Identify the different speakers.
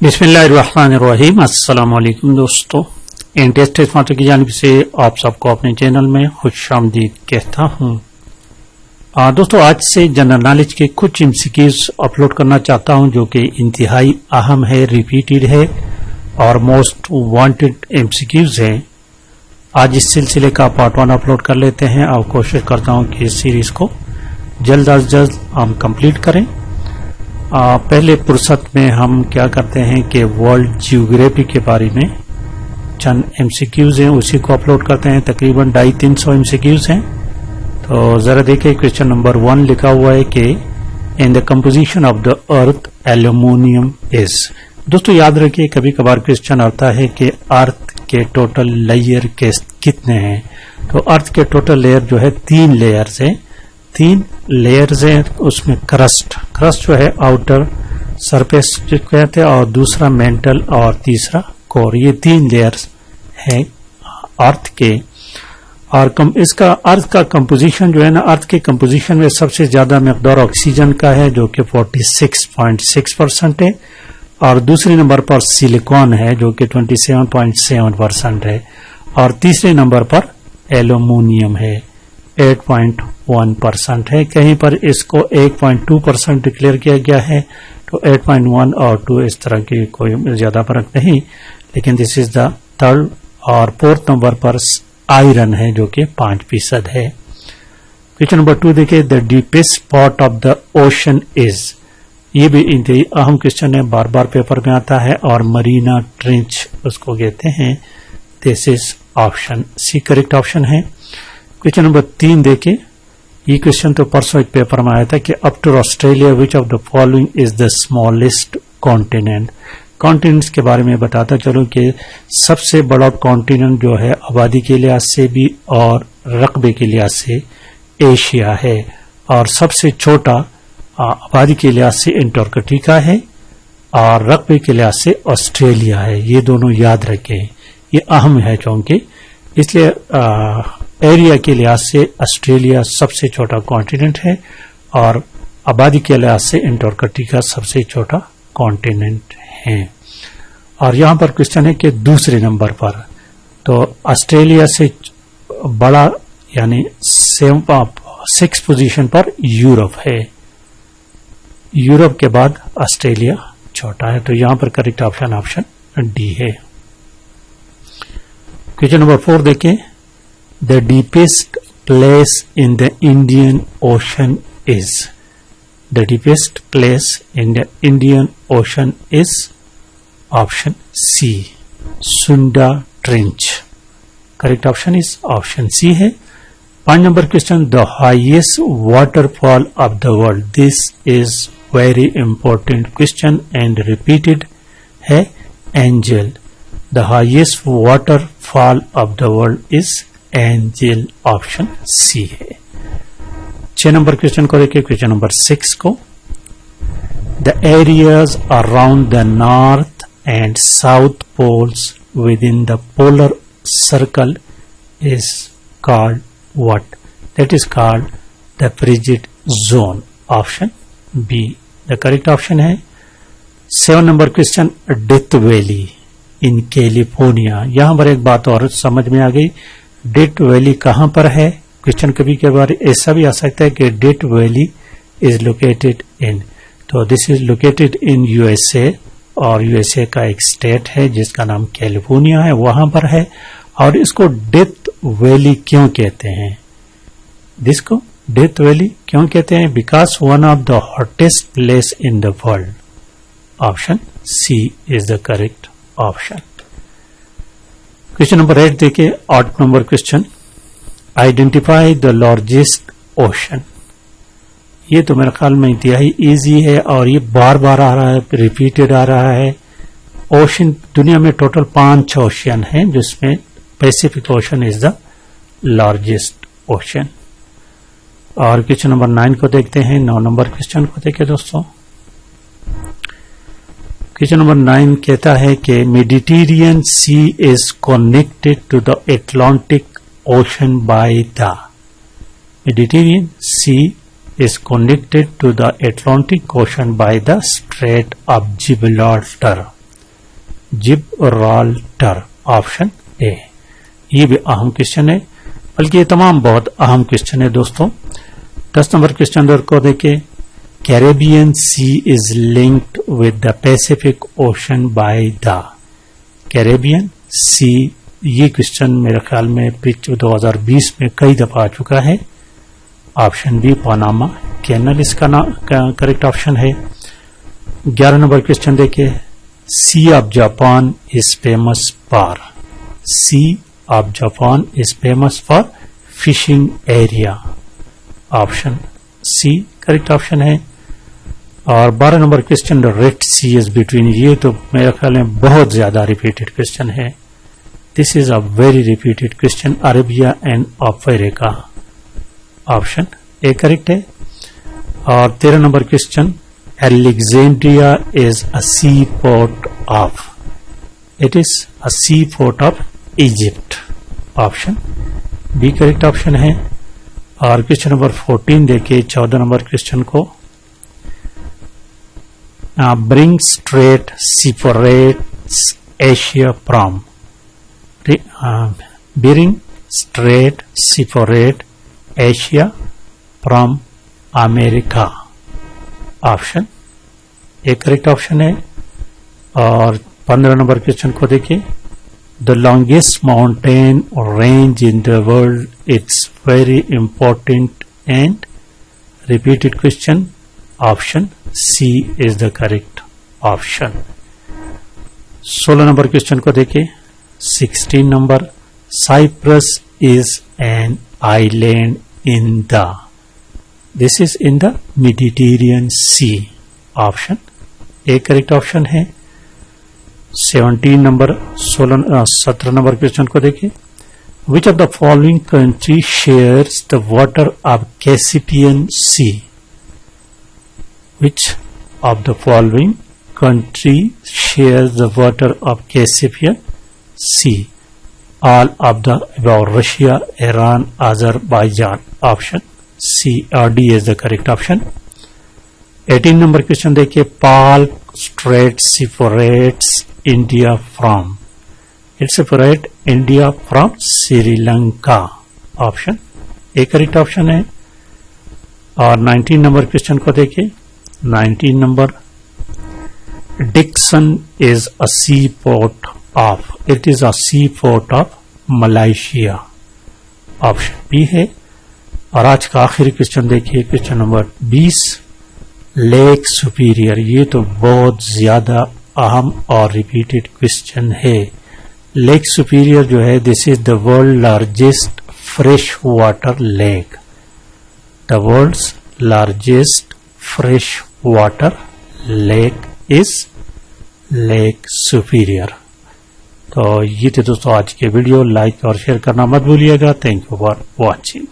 Speaker 1: बिस्मिल्लाहिर्रहमानिर्रहीम। अस्सलाम वालेकुम दोस्तों, इंटेस्ट स्मार्ट की जानिब से आप सबको अपने चैनल में खुशामदीद कहता हूँ। दोस्तों, आज से जनरल नॉलेज के कुछ एमसीक्यूज अपलोड करना चाहता हूँ जो कि इंतहाई अहम है, रिपीटेड है और मोस्ट वांटेड एमसीक्यूज है। आज इस सिलसिले का पार्ट 1 अपलोड कर लेते हैं और कोशिश करता हूँ कि इस सीरीज को जल्द अज जल्द हम कंप्लीट करें। पहले फुर्सत में हम क्या करते हैं कि वर्ल्ड जियोग्राफी के बारे में चंद एमसीक्यूज हैं, उसी को अपलोड करते हैं। तकरीबन 250-300 एमसीक्यूज हैं। तो जरा देखिए, क्वेश्चन नंबर 1 लिखा हुआ है कि in the composition of the earth aluminium is. दोस्तों याद रखिए, कभी कभार क्वेश्चन आता है कि अर्थ के टोटल लेयर कितने हैं। तो अर्थ के टोटल लेयर जो है 3 लेयर्स हैं। 3 लेयर्स हैं, उसमें क्रस्ट जो है आउटर सरफेस जो कहते हैं, और दूसरा मेंटल और तीसरा कोर। ये 3 लेयर्स हैं अर्थ के। और इसका अर्थ का कंपोजिशन जो है ना, अर्थ के कंपोजिशन में सबसे ज्यादा मकदार ऑक्सीजन का है जो कि 46.6% है, और दूसरे नंबर पर सिलिकॉन है जो कि 27.7% है, और तीसरे नंबर पर एल्यूमिनियम है 8.1% है। कहीं पर इसको 8.2% डिक्लेयर किया गया है, तो 8.1 और 2 इस तरह की कोई ज्यादा फर्क नहीं, लेकिन दिस इज द थर्ड। और 4th नंबर पर आयरन है जो कि 5% है। क्वेश्चन नंबर 2 देखिए, the deepest part of the ocean is. ये भी इंतहाई अहम क्वेश्चन है, बार बार पेपर में आता है, और मरीना ट्रेंच उसको कहते हैं। This is option C correct option है। क्वेश्चन नंबर 3 देखिए, ये क्वेश्चन तो परसों एक पेपर में आया था कि up to Australia which of the following is the smallest continent. Continents के बारे में बताता चलो कि सबसे बड़ा कॉन्टिनेंट जो है आबादी के लिहाज से भी और रकबे के लिहाज से एशिया है, और सबसे छोटा आबादी के लिहाज से एंटार्कटिका है, और रकबे के लिहाज से ऑस्ट्रेलिया है। ये दोनों याद रखें, ये अहम है क्योंकि इसलिए एरिया के लिहाज से ऑस्ट्रेलिया सबसे छोटा कॉन्टिनेंट है, और आबादी के लिहाज से एंटार्कटिका सबसे छोटा कॉन्टिनेंट है। और यहां पर क्वेश्चन है कि दूसरे नंबर पर, तो ऑस्ट्रेलिया से बड़ा यानी 6th पोजीशन पर यूरोप है, यूरोप के बाद ऑस्ट्रेलिया छोटा है। तो यहां पर करेक्ट ऑप्शन डी है। क्वेश्चन नंबर 4 देखें, the deepest place in the Indian Ocean is. The deepest place in the Indian Ocean is option C Sunda trench. Correct option is option C है। 5 number question, the highest waterfall of the world. This is very important question and repeated है, Angel. The highest waterfall of the world is Angel, option C है। 6 number question को देखिए, question number 6 को, the areas around the north and south poles within the polar circle is called what? That is called the frigid zone, option B the correct option है। 7 नंबर क्वेश्चन, Death Valley in California. यहां पर एक बात और समझ में आ गई, डेथ वैली कहां पर है। क्वेश्चन कभी के बारे ऐसा भी आ सकता है कि Death Valley is located in, तो this is located in USA, और यूएसए का एक स्टेट है जिसका नाम कैलिफोर्निया है, वहां पर है। और इसको डेथ वैली क्यों कहते हैं, जिसको डेथ वैली क्यों कहते हैं? Because one of the hottest place in the world, option C is the correct option. Question number 8 देखिए, 8 number question, identify the largest ocean. ये तो मेरे ख्याल में इंतहाई इजी है, और ये बार बार आ रहा है, रिपीटेड आ रहा है। ओशन दुनिया में टोटल 5 ओशन हैं, जिसमें Pacific ocean is the largest ocean. और क्वेश्चन नंबर 9 को देखते हैं, 9 नंबर क्वेश्चन को देखिए दोस्तों। क्वेश्चन नंबर 9 कहता है कि Mediterranean Sea is connected to the Atlantic Ocean by the. Mediterranean Sea is connected to the Atlantic Ocean by the Strait of Gibraltar. Gibraltar, option A. ये भी अहम क्वेश्चन है, बल्कि ये तमाम बहुत अहम क्वेश्चन है दोस्तों। 10 नंबर क्वेश्चन को देखें। Caribbean Sea is linked with the Pacific Ocean by the. Caribbean Sea, ये क्वेश्चन मेरे ख्याल में 2020 में कई दफा आ चुका है। ऑप्शन बी पनामा कैनल इसका करेक्ट ऑप्शन है। 11 नंबर क्वेश्चन देखे। Sea of Japan is famous for. Sea of Japan is famous for fishing area, option C correct option है। और 12 number question, Red Sea is between. ये तो मेरे ख्याल में बहुत ज्यादा रिपीटेड क्वेश्चन है। This is a very repeated question, Arabia and Africa, option A correct है। और 13 number question, Alexandria is a sea port of. It is a sea port of Egypt, option B correct option है। और question number 14 देखिए 14 number question को। Bering Strait separates Asia from. Bering Strait separate Asia from America, option A correct option है। और 15 number question को देखिए। The longest mountain range in the world, it's very important and repeated question, option C is the correct option. 16 number question को देखिए। 16 number, Cyprus is an island in the. This is in the Mediterranean Sea, option A correct option है। 17 number 17 number question को देखिए। Which of the following country shares the water of Caspian Sea. Which of the following country shares the water of Caspian Sea. All of the about, Russia, Iran, Azerbaijan, option C और D is the correct option. 18 number question देखिए। पाल Strait separates India from. It separate India from Sri Lanka, option A correct option है। और 19 number question को देखिए। 19 number, Dickson is a sea port of. It is a sea port of Malaysia, option B है। और आज का आखिरी क्वेश्चन देखिए, क्वेश्चन नंबर 20, लेक सुपीरियर। ये तो बहुत ज्यादा अहम और रिपीटेड क्वेश्चन है। लेक सुपीरियर जो है, this is the world largest fresh water lake. The world's largest fresh water lake is Lake Superior. तो ये थे दोस्तों आज के वीडियो। लाइक और शेयर करना मत भूलिएगा। Thank you for watching.